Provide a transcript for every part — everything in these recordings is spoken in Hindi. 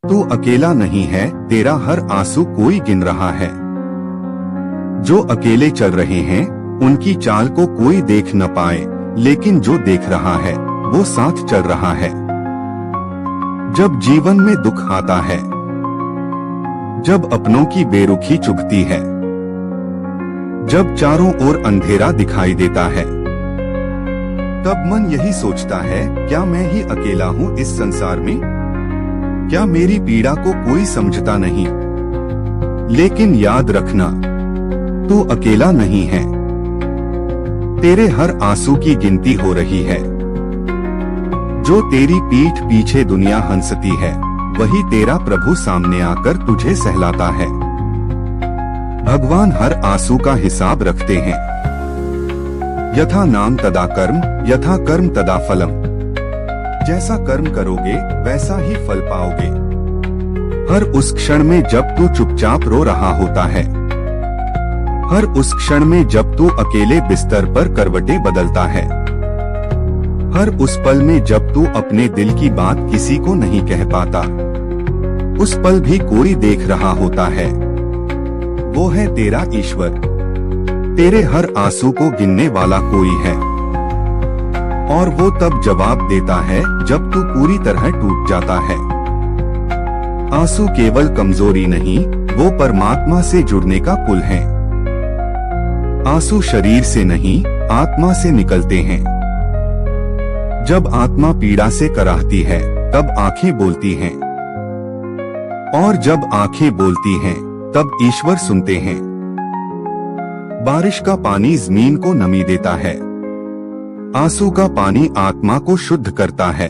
तू अकेला नहीं है, तेरा हर आंसू कोई गिन रहा है। जो अकेले चल रहे हैं उनकी चाल को कोई देख न पाए, लेकिन जो देख रहा है वो साथ चल रहा है। जब जीवन में दुख आता है, जब अपनों की बेरुखी चुभती है, जब चारों ओर अंधेरा दिखाई देता है, तब मन यही सोचता है, क्या मैं ही अकेला हूँ इस संसार में? क्या मेरी पीड़ा को कोई समझता नहीं? लेकिन याद रखना, तू अकेला नहीं है। तेरे हर आंसू की गिनती हो रही है। जो तेरी पीठ पीछे दुनिया हंसती है, वही तेरा प्रभु सामने आकर तुझे सहलाता है। भगवान हर आंसू का हिसाब रखते हैं। यथा नाम तदा कर्म, यथा कर्म तदा फलम। जैसा कर्म करोगे वैसा ही फल पाओगे। हर उस क्षण में जब तू चुपचाप रो रहा होता है, हर उस क्षण में जब तू अकेले बिस्तर पर करवटें बदलता है, हर उस पल में जब तू अपने दिल की बात किसी को नहीं कह पाता, उस पल भी कोई देख रहा होता है। वो है तेरा ईश्वर। तेरे हर आंसू को गिनने वाला कोई है, और वो तब जवाब देता है जब तू पूरी तरह टूट जाता है। आंसू केवल कमजोरी नहीं, वो परमात्मा से जुड़ने का पुल है। आंसू शरीर से नहीं, आत्मा से निकलते हैं। जब आत्मा पीड़ा से कराहती है, तब आंखें बोलती हैं, और जब आंखें बोलती हैं, तब ईश्वर सुनते हैं। बारिश का पानी जमीन को नमी देता है, आंसू का पानी आत्मा को शुद्ध करता है।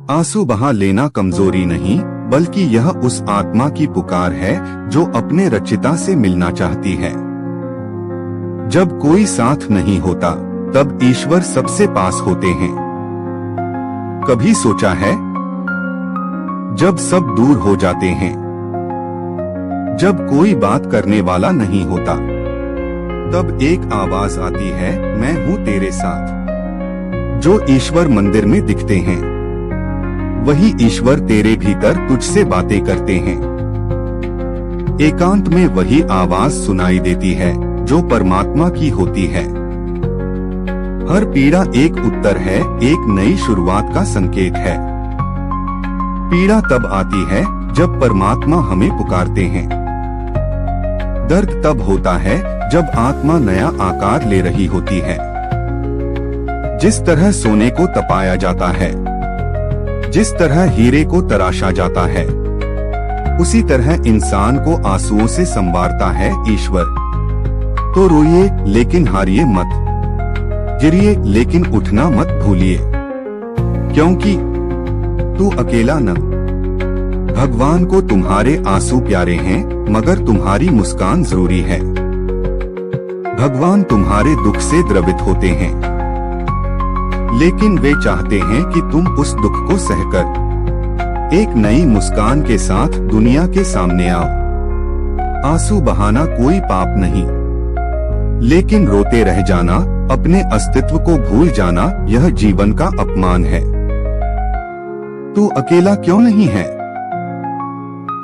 आंसू बहा लेना कमजोरी नहीं, बल्कि यह उस आत्मा की पुकार है जो अपने रचिता से मिलना चाहती है। जब कोई साथ नहीं होता, तब ईश्वर सबसे पास होते हैं। कभी सोचा है, जब सब दूर हो जाते हैं, जब कोई बात करने वाला नहीं होता, तब एक आवाज आती है, मैं हूँ तेरे साथ। जो ईश्वर मंदिर में दिखते हैं, वही ईश्वर तेरे भीतर तुझसे बातें करते हैं। एकांत में वही आवाज सुनाई देती है जो परमात्मा की होती है। हर पीड़ा एक उत्तर है, एक नई शुरुआत का संकेत है। पीड़ा तब आती है जब परमात्मा हमें पुकारते हैं। दर्द तब होता है जब आत्मा नया आकार ले रही होती है। जिस तरह सोने को तपाया जाता है, जिस तरह हीरे को तराशा जाता है, उसी तरह इंसान को आंसुओं से संवारता है ईश्वर। तो रोइए लेकिन हारिए मत, गिरिए लेकिन उठना मत भूलिए, क्योंकि तू अकेला न। भगवान को तुम्हारे आंसू प्यारे हैं, मगर तुम्हारी मुस्कान जरूरी है। भगवान तुम्हारे दुख से द्रवित होते हैं, लेकिन वे चाहते हैं कि तुम उस दुख को सहकर एक नई मुस्कान के साथ दुनिया के सामने आओ। आंसू बहाना कोई पाप नहीं, लेकिन रोते रह जाना, अपने अस्तित्व को भूल जाना, यह जीवन का अपमान है। तू अकेला क्यों नहीं है?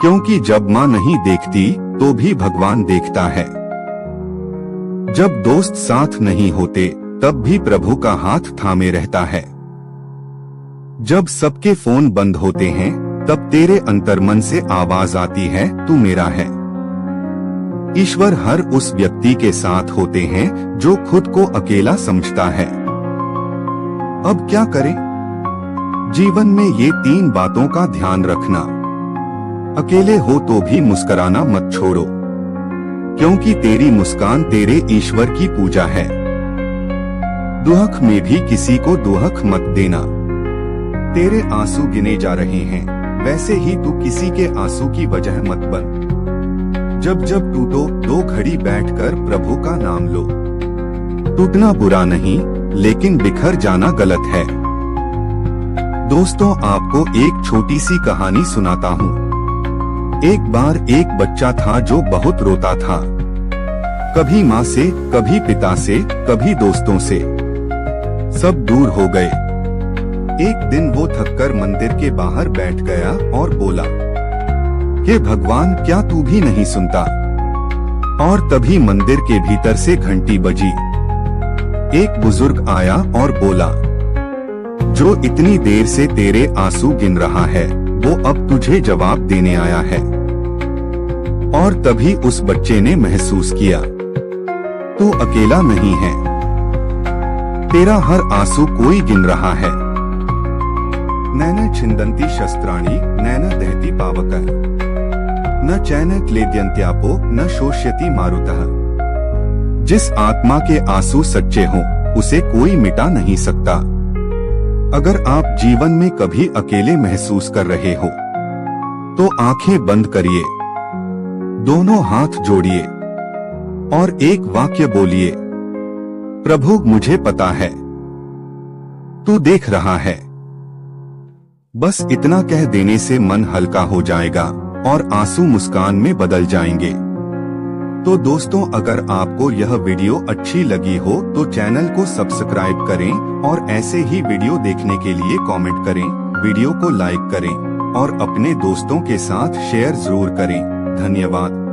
क्योंकि जब माँ नहीं देखती तो भी भगवान देखता है। जब दोस्त साथ नहीं होते तब भी प्रभु का हाथ थामे रहता है। जब सबके फोन बंद होते हैं तब तेरे अंतर्मन से आवाज आती है, तू मेरा है। ईश्वर हर उस व्यक्ति के साथ होते हैं जो खुद को अकेला समझता है। अब क्या करें? जीवन में ये 3 बातों का ध्यान रखना। अकेले हो तो भी मुस्कुराना मत छोड़ो, क्योंकि तेरी मुस्कान तेरे ईश्वर की पूजा है। दुहक में भी किसी को दुहक मत देना। तेरे आंसू गिने जा रहे हैं, वैसे ही तू किसी के आंसू की वजह मत बन। जब जब टूटो 2 घड़ी बैठकर प्रभु का नाम लो। टूटना बुरा नहीं, लेकिन बिखर जाना गलत है। दोस्तों, आपको एक छोटी सी कहानी सुनाता हूँ। एक बार एक बच्चा था जो बहुत रोता था, कभी माँ से, कभी पिता से, कभी दोस्तों से। सब दूर हो गए। एक दिन वो थककर मंदिर के बाहर बैठ गया और बोला, हे भगवान, क्या तू भी नहीं सुनता? और तभी मंदिर के भीतर से घंटी बजी। एक बुजुर्ग आया और बोला, जो इतनी देर से तेरे आंसू गिन रहा है वो अब तुझे जवाब देने आया है। और तभी उस बच्चे ने महसूस किया, तू अकेला नहीं है, तेरा हर आंसू कोई गिन रहा है। नैन छिंदन्ति शस्त्राणि नैन दहति पावकः न चैन क्लेद्यन्त्यापो न शोष्यति मारुतः। जिस आत्मा के आंसू सच्चे हों उसे कोई मिटा नहीं सकता। अगर आप जीवन में कभी अकेले महसूस कर रहे हो तो आंखें बंद करिए, दोनों हाथ जोड़िए और एक वाक्य बोलिए, प्रभु मुझे पता है, तू देख रहा है। बस इतना कह देने से मन हल्का हो जाएगा और आंसू मुस्कान में बदल जाएंगे। तो दोस्तों, अगर आपको यह वीडियो अच्छी लगी हो तो चैनल को सब्सक्राइब करें और ऐसे ही वीडियो देखने के लिए कमेंट करें, वीडियो को लाइक करें और अपने दोस्तों के साथ शेयर जरूर करें। धन्यवाद।